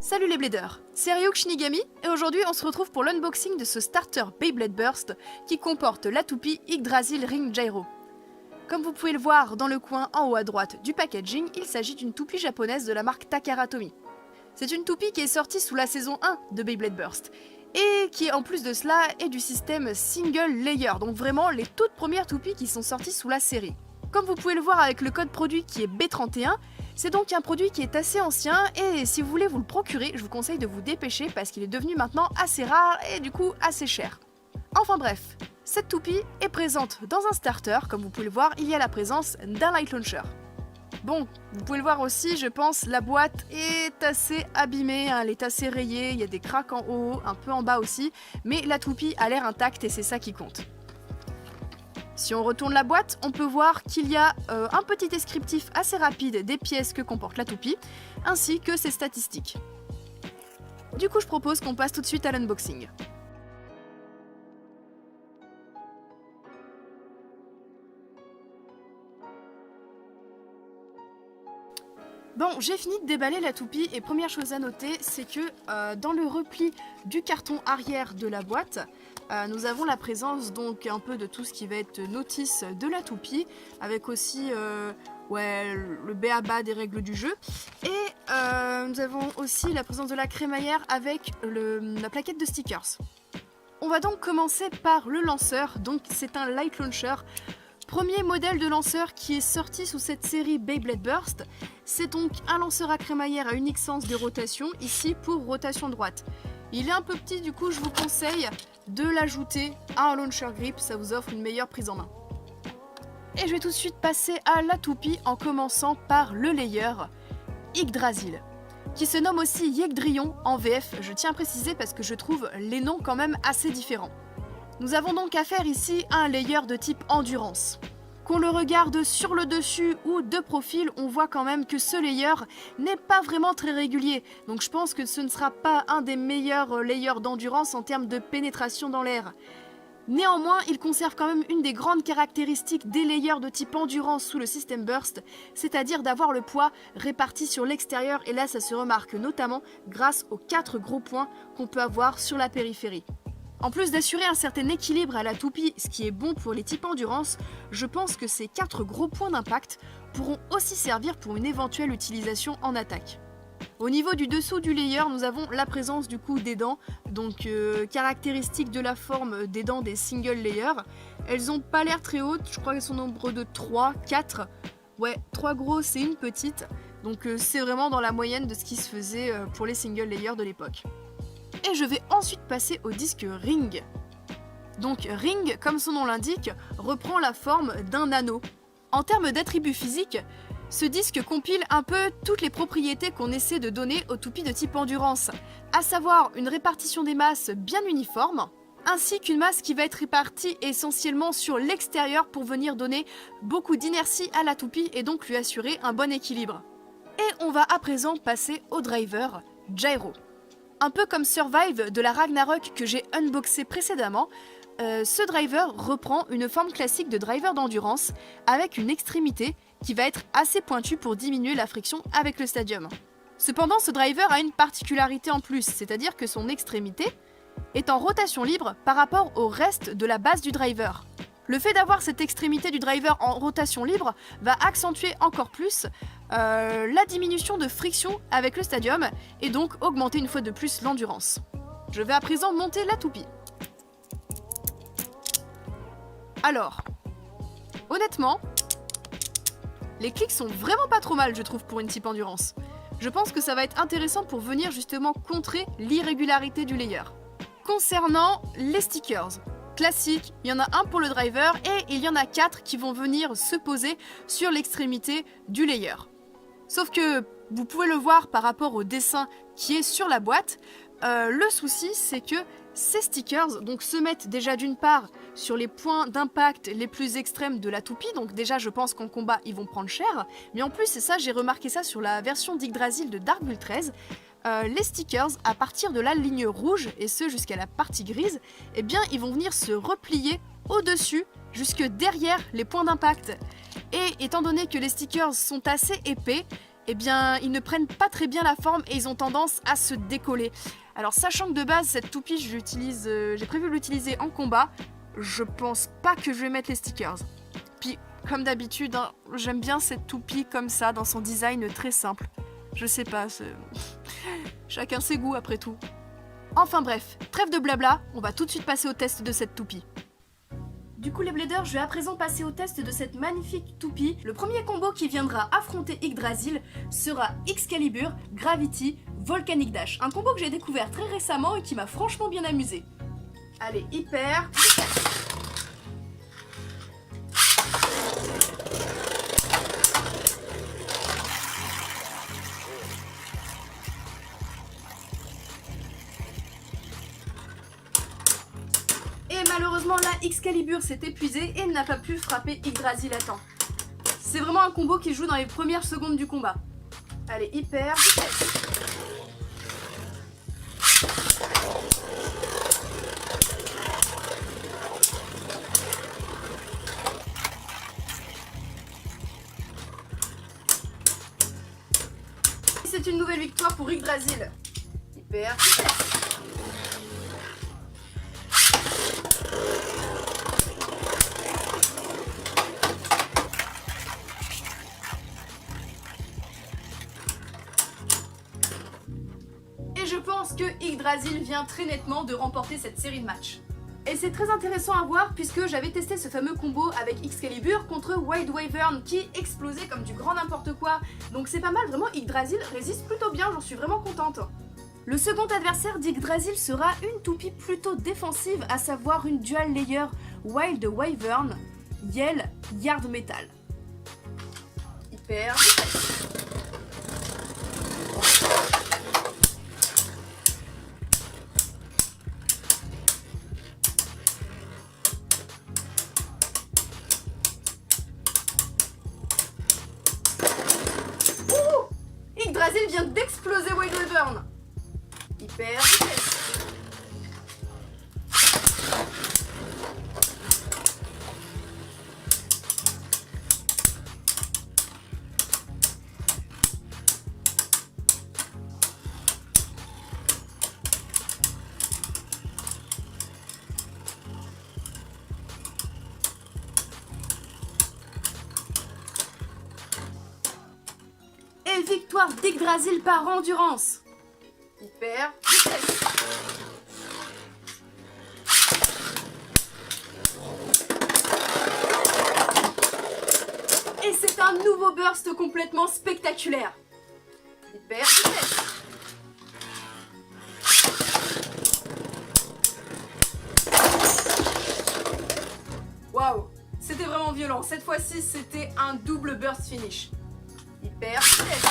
Salut les bladers, c'est Ryuk Shinigami et aujourd'hui on se retrouve pour l'unboxing de ce starter Beyblade Burst qui comporte la toupie Yggdrasil Ring Gyro. Comme vous pouvez le voir dans le coin en haut à droite du packaging, il s'agit d'une toupie japonaise de la marque Takara Tomy. C'est une toupie qui est sortie sous la saison 1 de Beyblade Burst et qui en plus de cela est du système Single Layer, donc vraiment les toutes premières toupies qui sont sorties sous la série. Comme vous pouvez le voir avec le code produit qui est B31, c'est donc un produit qui est assez ancien et si vous voulez vous le procurer, je vous conseille de vous dépêcher parce qu'il est devenu maintenant assez rare et du coup assez cher. Enfin bref, cette toupie est présente dans un starter, comme vous pouvez le voir, il y a la présence d'un light launcher. Bon, vous pouvez le voir aussi, je pense, la boîte est assez abîmée, elle est assez rayée, il y a des craques en haut, un peu en bas aussi, mais la toupie a l'air intacte et c'est ça qui compte. Si on retourne la boîte, on peut voir qu'il y a un petit descriptif assez rapide des pièces que comporte la toupie, ainsi que ses statistiques. Du coup, je propose qu'on passe tout de suite à l'unboxing. Bon, j'ai fini de déballer la toupie et première chose à noter, c'est que dans le repli du carton arrière de la boîte, nous avons la présence donc un peu de tout ce qui va être notice de la toupie, avec aussi le b.a.-ba des règles du jeu. Et nous avons aussi la présence de la crémaillère avec la plaquette de stickers. On va donc commencer par le lanceur, donc c'est un light launcher. Premier modèle de lanceur qui est sorti sous cette série Beyblade Burst, c'est donc un lanceur à crémaillère à unique sens de rotation, ici pour rotation droite. Il est un peu petit, du coup je vous conseille de l'ajouter à un launcher grip, ça vous offre une meilleure prise en main. Et je vais tout de suite passer à la toupie en commençant par le layer Yggdrasil, qui se nomme aussi Yggdrion en VF, je tiens à préciser parce que je trouve les noms quand même assez différents. Nous avons donc affaire ici à un layer de type endurance. Qu'on le regarde sur le dessus ou de profil, on voit quand même que ce layer n'est pas vraiment très régulier. Donc je pense que ce ne sera pas un des meilleurs layers d'endurance en termes de pénétration dans l'air. Néanmoins, il conserve quand même une des grandes caractéristiques des layers de type endurance sous le système Burst, c'est-à-dire d'avoir le poids réparti sur l'extérieur et là ça se remarque notamment grâce aux 4 gros points qu'on peut avoir sur la périphérie. En plus d'assurer un certain équilibre à la toupie, ce qui est bon pour les types endurance, je pense que ces 4 gros points d'impact pourront aussi servir pour une éventuelle utilisation en attaque. Au niveau du dessous du layer, nous avons la présence du coup des dents, donc caractéristique de la forme des dents des single layers. Elles n'ont pas l'air très hautes, je crois qu'elles sont au nombre de 3, 4, ouais, 3 grosses et une petite, donc c'est vraiment dans la moyenne de ce qui se faisait pour les single layers de l'époque. Et je vais ensuite passer au disque Ring. Donc Ring, comme son nom l'indique, reprend la forme d'un anneau. En termes d'attributs physiques, ce disque compile un peu toutes les propriétés qu'on essaie de donner aux toupies de type endurance, à savoir une répartition des masses bien uniforme, ainsi qu'une masse qui va être répartie essentiellement sur l'extérieur pour venir donner beaucoup d'inertie à la toupie et donc lui assurer un bon équilibre. Et on va à présent passer au driver Gyro. Un peu comme Survive de la Ragnarok que j'ai unboxé précédemment, ce driver reprend une forme classique de driver d'endurance avec une extrémité qui va être assez pointue pour diminuer la friction avec le stadium. Cependant, ce driver a une particularité en plus, c'est-à-dire que son extrémité est en rotation libre par rapport au reste de la base du driver. Le fait d'avoir cette extrémité du driver en rotation libre va accentuer encore plus la diminution de friction avec le stadium et donc augmenter une fois de plus l'endurance. Je vais à présent monter la toupie. Alors, honnêtement, les clics sont vraiment pas trop mal je trouve pour une type endurance. Je pense que ça va être intéressant pour venir justement contrer l'irrégularité du layer. Concernant les stickers, classique, il y en a un pour le driver et il y en a 4 qui vont venir se poser sur l'extrémité du layer. Sauf que vous pouvez le voir par rapport au dessin qui est sur la boîte, le souci c'est que ces stickers donc, se mettent déjà d'une part sur les points d'impact les plus extrêmes de la toupie, donc déjà je pense qu'en combat ils vont prendre cher, mais en plus c'est ça, j'ai remarqué ça sur la version d'Yggdrasil de Dark Bull 13, les stickers à partir de la ligne rouge et ce jusqu'à la partie grise, eh bien ils vont venir se replier au-dessus jusque derrière les points d'impact. Et étant donné que les stickers sont assez épais, eh bien ils ne prennent pas très bien la forme et ils ont tendance à se décoller. Alors sachant que de base cette toupie j'ai prévu de l'utiliser en combat, je pense pas que je vais mettre les stickers. Puis comme d'habitude, hein, j'aime bien cette toupie comme ça dans son design très simple. Je sais pas, chacun ses goûts après tout. Enfin bref, trêve de blabla, on va tout de suite passer au test de cette toupie. Du coup les bladers, je vais à présent passer au test de cette magnifique toupie. Le premier combo qui viendra affronter Yggdrasil sera Excalibur, Gravity, Volcanic Dash. Un combo que j'ai découvert très récemment et qui m'a franchement bien amusé. Allez, hyper. Et malheureusement là, Excalibur s'est épuisé et n'a pas pu frapper Yggdrasil à temps. C'est vraiment un combo qui joue dans les premières secondes du combat. Allez, hyper vitesse. C'est une nouvelle victoire pour Yggdrasil. Hyper vitesse. Et je pense que Yggdrasil vient très nettement de remporter cette série de matchs. Et c'est très intéressant à voir puisque j'avais testé ce fameux combo avec Excalibur contre Wild Wyvern qui explosait comme du grand n'importe quoi. Donc c'est pas mal, vraiment Yggdrasil résiste plutôt bien, j'en suis vraiment contente. Le second adversaire d'Yggdrasil sera une toupie plutôt défensive, à savoir une dual layer Wild Wyvern Yell Yard Metal. Hyper vitesse. Yggdrasil vient d'exploser Wild Wyvern. Hyper vitesse. Et victoire d'Yggdrasil par endurance. Hyper vitesse. Et c'est un nouveau burst complètement spectaculaire. Hyper vitesse. Waouh, c'était vraiment violent. Cette fois-ci, c'était un double burst finish. Hyper vitesse.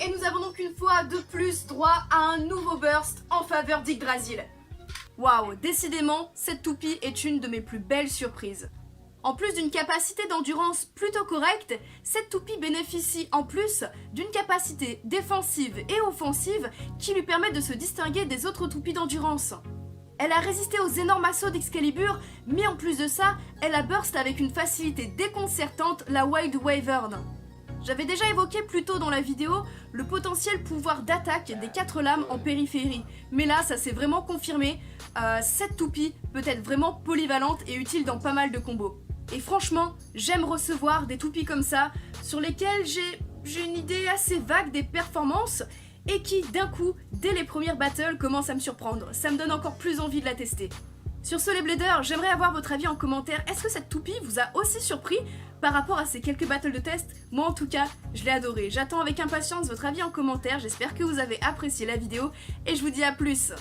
Et nous avons donc une fois de plus droit à un nouveau burst en faveur d'Yggdrasil. Waouh, décidément, cette toupie est une de mes plus belles surprises. En plus d'une capacité d'endurance plutôt correcte, cette toupie bénéficie en plus d'une capacité défensive et offensive qui lui permet de se distinguer des autres toupies d'endurance. Elle a résisté aux énormes assauts d'Excalibur, mais en plus de ça, elle a burst avec une facilité déconcertante la Wild Wyvern. J'avais déjà évoqué plus tôt dans la vidéo le potentiel pouvoir d'attaque des 4 lames en périphérie, mais là ça s'est vraiment confirmé, cette toupie peut être vraiment polyvalente et utile dans pas mal de combos. Et franchement, j'aime recevoir des toupies comme ça, sur lesquelles j'ai une idée assez vague des performances, et qui d'un coup, dès les premières battles, commencent à me surprendre. Ça me donne encore plus envie de la tester. Sur ce les bladers, j'aimerais avoir votre avis en commentaire. Est-ce que cette toupie vous a aussi surpris par rapport à ces quelques battles de test? Moi en tout cas, je l'ai adoré. J'attends avec impatience votre avis en commentaire. J'espère que vous avez apprécié la vidéo et je vous dis à plus.